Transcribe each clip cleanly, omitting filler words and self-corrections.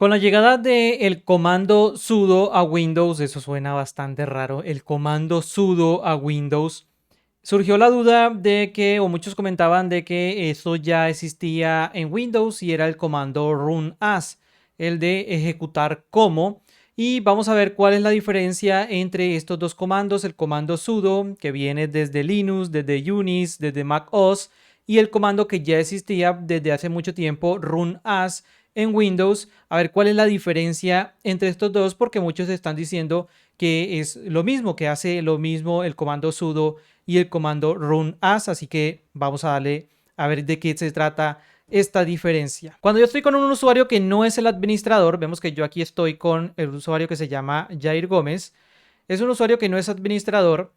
Con la llegada del comando sudo a Windows, eso suena bastante raro, el comando sudo a Windows, surgió la duda de que, o muchos comentaban de que eso ya existía en Windows y era el comando run as, el de ejecutar como. Y vamos a ver cuál es la diferencia entre estos dos comandos, el comando sudo que viene desde Linux, desde Unix, desde Mac OS, y el comando que ya existía desde hace mucho tiempo, run as, en Windows, a ver cuál es la diferencia entre estos dos, porque muchos están diciendo que es lo mismo, que hace lo mismo el comando sudo y el comando run as, así que vamos a darle a ver de qué se trata esta diferencia. Cuando yo estoy con un usuario que no es el administrador, vemos que yo aquí estoy con el usuario que se llama Jair Gómez, es un usuario que no es administrador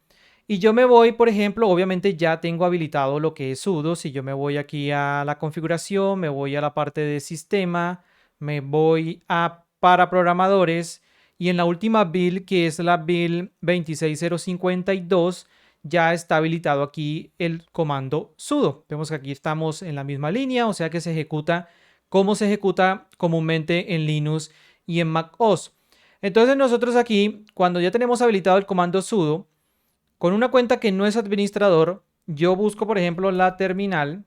y yo me voy, por ejemplo, obviamente ya tengo habilitado lo que es sudo. Si yo me voy aquí a la configuración, me voy a la parte de sistema, me voy a para programadores y en la última build, que es la build 26052, ya está habilitado aquí el comando sudo. Vemos que aquí estamos en la misma línea, o sea que se ejecuta como se ejecuta comúnmente en Linux y en Mac OS. Entonces nosotros aquí, cuando ya tenemos habilitado el comando sudo, con una cuenta que no es administrador, yo busco, por ejemplo, la terminal.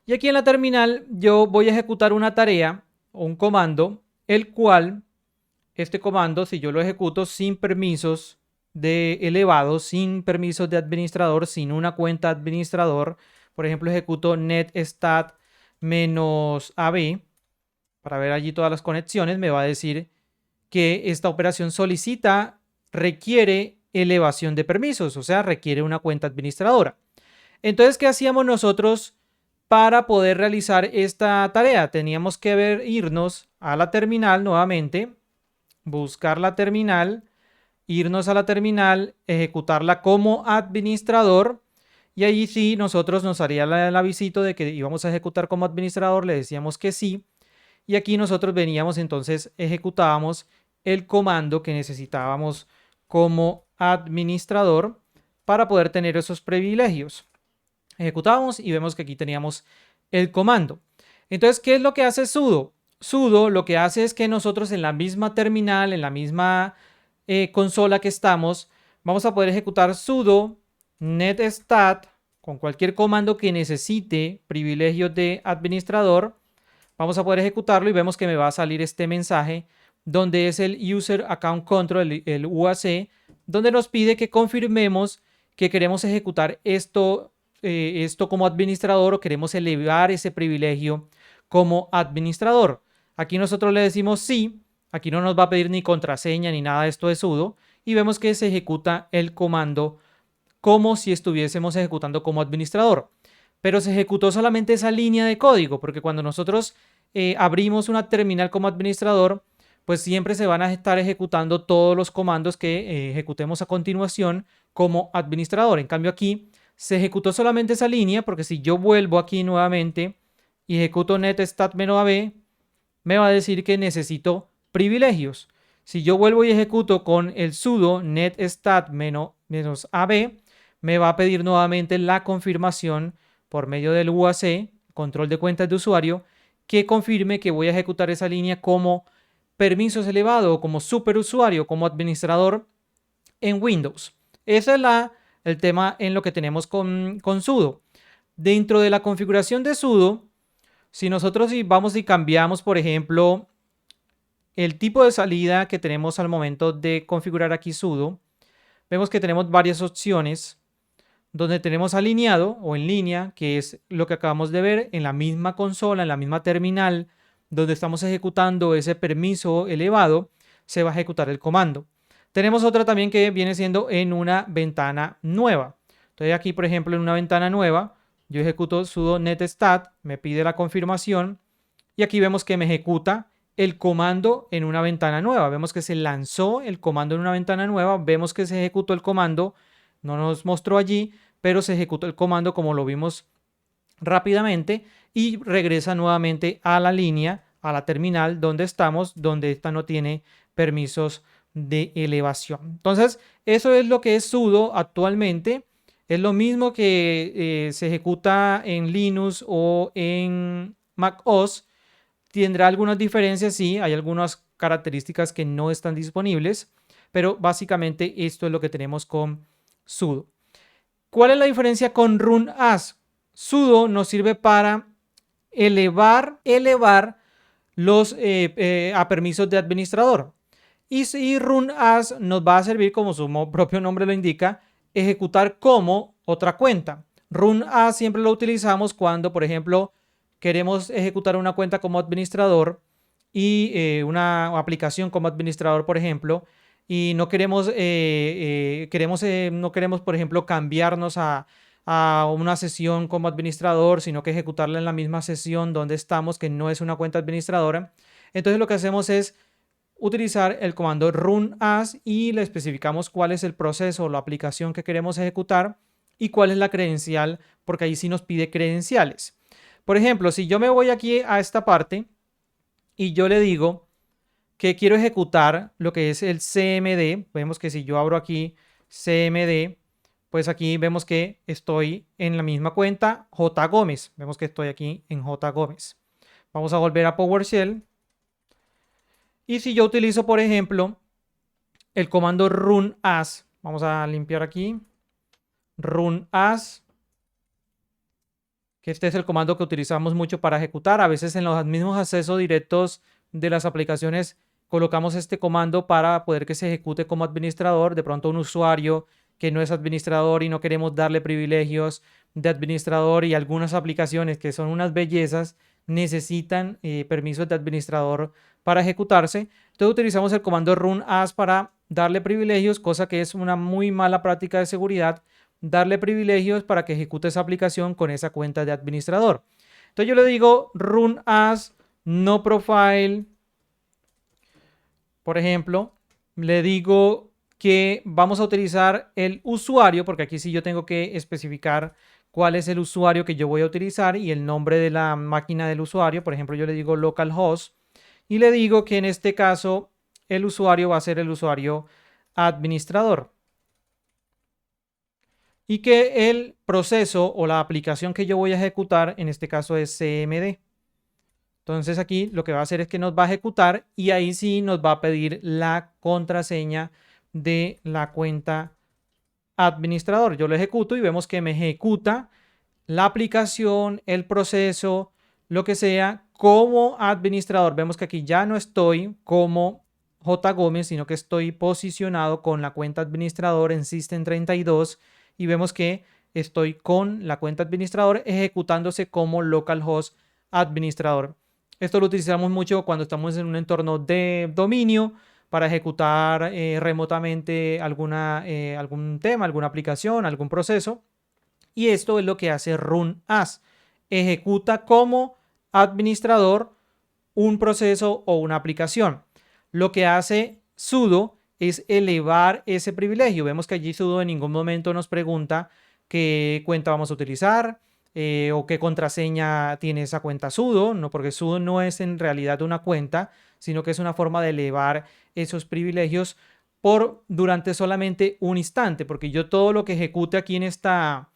Y aquí en la terminal yo voy a ejecutar una tarea o un comando, el cual, este comando, si yo lo ejecuto sin permisos de elevado, sin permisos de administrador, sin una cuenta administrador, por ejemplo, ejecuto netstat -ab para ver allí todas las conexiones, me va a decir que esta operación requiere elevación de permisos, o sea, requiere una cuenta administradora. Entonces, ¿qué hacíamos nosotros para poder realizar esta tarea? Teníamos que irnos a la terminal nuevamente, buscar la terminal, irnos a la terminal, ejecutarla como administrador. Y ahí sí, nosotros nos haría el avisito de que íbamos a ejecutar como administrador, le decíamos que sí. Y aquí nosotros veníamos, entonces ejecutábamos el comando que necesitábamos como administrador para poder tener esos privilegios. Ejecutamos y vemos que aquí teníamos el comando. Entonces, ¿qué es lo que hace sudo? Sudo lo que hace es que nosotros en la misma terminal, en la misma consola que estamos, vamos a poder ejecutar sudo netstat con cualquier comando que necesite privilegios de administrador. Vamos a poder ejecutarlo y vemos que me va a salir este mensaje donde es el User Account Control, el UAC, donde nos pide que confirmemos que queremos ejecutar esto como administrador o queremos elevar ese privilegio como administrador. Aquí nosotros le decimos sí, aquí no nos va a pedir ni contraseña ni nada de esto de sudo y vemos que se ejecuta el comando como si estuviésemos ejecutando como administrador. Pero se ejecutó solamente esa línea de código, porque cuando nosotros abrimos una terminal como administrador, pues siempre se van a estar ejecutando todos los comandos que ejecutemos a continuación como administrador. En cambio aquí se ejecutó solamente esa línea, porque si yo vuelvo aquí nuevamente y ejecuto netstat-ab, me va a decir que necesito privilegios. Si yo vuelvo y ejecuto con el sudo netstat-ab, me va a pedir nuevamente la confirmación por medio del UAC, control de cuentas de usuario, que confirme que voy a ejecutar esa línea como permisos elevados, como superusuario, como administrador en Windows. Ese es el tema en lo que tenemos con sudo. Dentro de la configuración de sudo, si nosotros vamos y cambiamos, por ejemplo, el tipo de salida que tenemos al momento de configurar aquí sudo, vemos que tenemos varias opciones donde tenemos alineado o en línea, que es lo que acabamos de ver en la misma consola, en la misma terminal, donde estamos ejecutando ese permiso elevado, se va a ejecutar el comando. Tenemos otra también que viene siendo en una ventana nueva. Entonces aquí, por ejemplo, en una ventana nueva, yo ejecuto sudo netstat, me pide la confirmación y aquí vemos que me ejecuta el comando en una ventana nueva. Vemos que se lanzó el comando en una ventana nueva, vemos que se ejecutó el comando, no nos mostró allí, pero se ejecutó el comando como lo vimos rápidamente y regresa nuevamente a la línea, a la terminal donde estamos, donde esta no tiene permisos de elevación. Entonces, eso es lo que es sudo actualmente. Es lo mismo que se ejecuta en Linux o en Mac OS. Tendrá algunas diferencias, sí, hay algunas características que no están disponibles, pero básicamente esto es lo que tenemos con sudo. ¿Cuál es la diferencia con run as? Sudo nos sirve para elevar los a permisos de administrador. Y run as nos va a servir, como su propio nombre lo indica, ejecutar como otra cuenta. Run as siempre lo utilizamos cuando, por ejemplo, queremos ejecutar una cuenta como administrador y una aplicación como administrador, por ejemplo, y no queremos, no queremos, por ejemplo, cambiarnos a una sesión como administrador, sino que ejecutarla en la misma sesión donde estamos, que no es una cuenta administradora. Entonces lo que hacemos es utilizar el comando run as y le especificamos cuál es el proceso o la aplicación que queremos ejecutar y cuál es la credencial, porque ahí sí nos pide credenciales. Por ejemplo, si yo me voy aquí a esta parte y yo le digo que quiero ejecutar lo que es el CMD, vemos que si yo abro aquí CMD, pues aquí vemos que estoy en la misma cuenta J. Gómez. Vemos que estoy aquí en J. Gómez. Vamos a volver a PowerShell. Y si yo utilizo, por ejemplo, el comando run as, vamos a limpiar aquí, run as, que este es el comando que utilizamos mucho para ejecutar. A veces en los mismos accesos directos de las aplicaciones colocamos este comando para poder que se ejecute como administrador. De pronto un usuario que no es administrador y no queremos darle privilegios de administrador, y algunas aplicaciones que son unas bellezas necesitan permisos de administrador para ejecutarse. Entonces utilizamos el comando run as para darle privilegios, cosa que es una muy mala práctica de seguridad, darle privilegios para que ejecute esa aplicación con esa cuenta de administrador. Entonces yo le digo run as no profile, por ejemplo, le digo que vamos a utilizar el usuario, porque aquí sí yo tengo que especificar cuál es el usuario que yo voy a utilizar y el nombre de la máquina del usuario. Por ejemplo, yo le digo localhost y le digo que en este caso el usuario va a ser el usuario administrador y que el proceso o la aplicación que yo voy a ejecutar en este caso es CMD. Entonces aquí lo que va a hacer es que nos va a ejecutar y ahí sí nos va a pedir la contraseña de la cuenta administrador. Yo lo ejecuto y vemos que me ejecuta la aplicación, el proceso, lo que sea, como administrador. Vemos que aquí ya no estoy como J. Gómez, sino que estoy posicionado con la cuenta administrador en System32 y vemos que estoy con la cuenta administrador ejecutándose como localhost administrador. Esto lo utilizamos mucho cuando estamos en un entorno de dominio para ejecutar remotamente algún tema, alguna aplicación, algún proceso. Y esto es lo que hace run as. Ejecuta como administrador un proceso o una aplicación. Lo que hace sudo es elevar ese privilegio. Vemos que allí sudo en ningún momento nos pregunta qué cuenta vamos a utilizar o qué contraseña tiene esa cuenta sudo, no, porque sudo no es en realidad una cuenta, sino que es una forma de elevar esos privilegios durante solamente un instante, porque yo todo lo que ejecute aquí en esta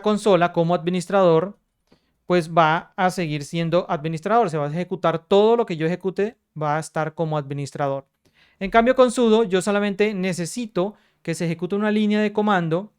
consola como administrador, pues va a seguir siendo administrador. Se va a ejecutar todo lo que yo ejecute, va a estar como administrador. En cambio, con sudo, yo solamente necesito que se ejecute una línea de comando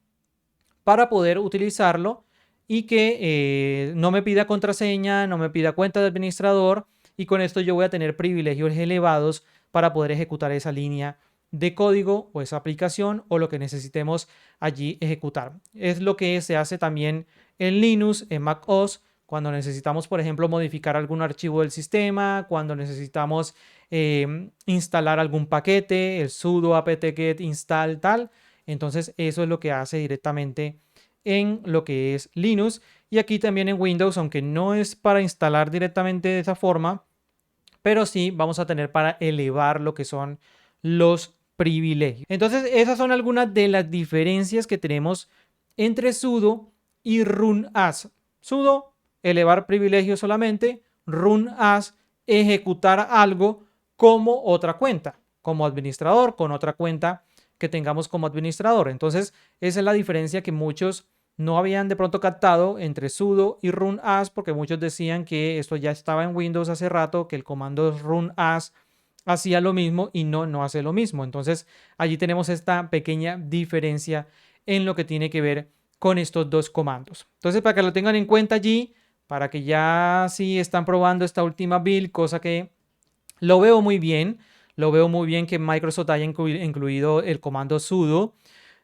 para poder utilizarlo y que no me pida contraseña, no me pida cuenta de administrador, y con esto yo voy a tener privilegios elevados para poder ejecutar esa línea de código o esa aplicación o lo que necesitemos allí ejecutar. Es lo que se hace también en Linux, en Mac OS, cuando necesitamos, por ejemplo, modificar algún archivo del sistema, cuando necesitamos instalar algún paquete, el sudo apt-get install tal. Entonces eso es lo que hace directamente en lo que es Linux, y aquí también en Windows, aunque no es para instalar directamente de esa forma, pero sí vamos a tener para elevar lo que son los privilegios. Entonces esas son algunas de las diferencias que tenemos entre sudo y run as. Sudo, elevar privilegios solamente; run as, ejecutar algo como otra cuenta, como administrador, con otra cuenta que tengamos como administrador. Entonces esa es la diferencia que muchos no habían de pronto captado entre sudo y run as, porque muchos decían que esto ya estaba en Windows hace rato, que el comando run as hacía lo mismo y no hace lo mismo. Entonces allí tenemos esta pequeña diferencia en lo que tiene que ver con estos dos comandos. Entonces, para que lo tengan en cuenta allí, para que ya si están probando esta última build, cosa que lo veo muy bien, lo veo muy bien que Microsoft haya incluido el comando sudo.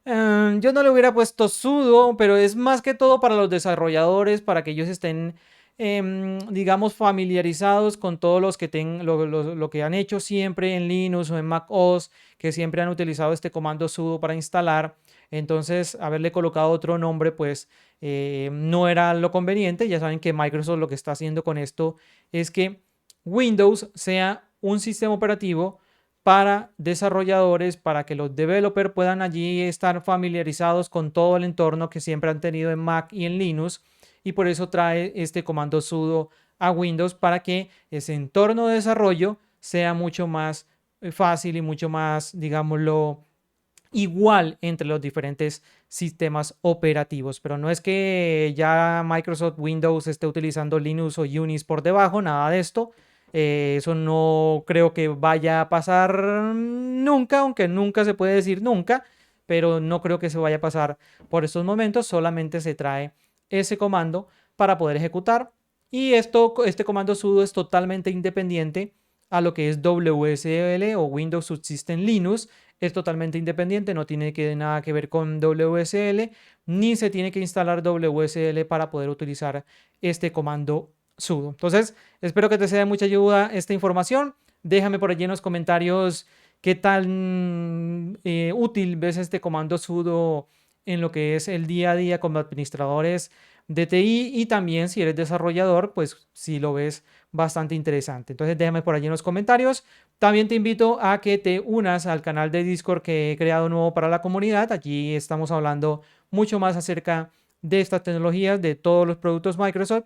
Yo no le hubiera puesto sudo, pero es más que todo para los desarrolladores, para que ellos estén, digamos, familiarizados con todos los que lo que han hecho siempre en Linux o en Mac OS, que siempre han utilizado este comando sudo para instalar. Entonces, haberle colocado otro nombre, pues no era lo conveniente. Ya saben que Microsoft lo que está haciendo con esto es que Windows sea un sistema operativo para desarrolladores, para que los developers puedan allí estar familiarizados con todo el entorno que siempre han tenido en Mac y en Linux, y por eso trae este comando sudo a Windows para que ese entorno de desarrollo sea mucho más fácil y mucho más, digámoslo, igual entre los diferentes sistemas operativos. Pero no es que ya Microsoft Windows esté utilizando Linux o Unix por debajo, nada de esto. Eso no creo que vaya a pasar nunca, aunque nunca se puede decir nunca, pero no creo que se vaya a pasar por estos momentos. Solamente se trae ese comando para poder ejecutar. Y este comando sudo es totalmente independiente a lo que es WSL o Windows Subsystem Linux. Es totalmente independiente, no tiene nada que ver con WSL, ni se tiene que instalar WSL para poder utilizar este comando sudo. Entonces, espero que te sea de mucha ayuda esta información. Déjame por allí en los comentarios qué tan útil ves este comando sudo en lo que es el día a día como administradores de TI, y también si eres desarrollador, pues si lo ves bastante interesante. Entonces déjame por allí en los comentarios. También te invito a que te unas al canal de Discord que he creado nuevo para la comunidad. Allí estamos hablando mucho más acerca de estas tecnologías, de todos los productos Microsoft.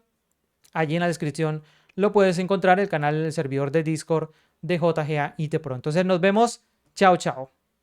Allí en la descripción lo puedes encontrar, el canal, el servidor de Discord de JGA IT Pro. Entonces nos vemos. Chao, chao.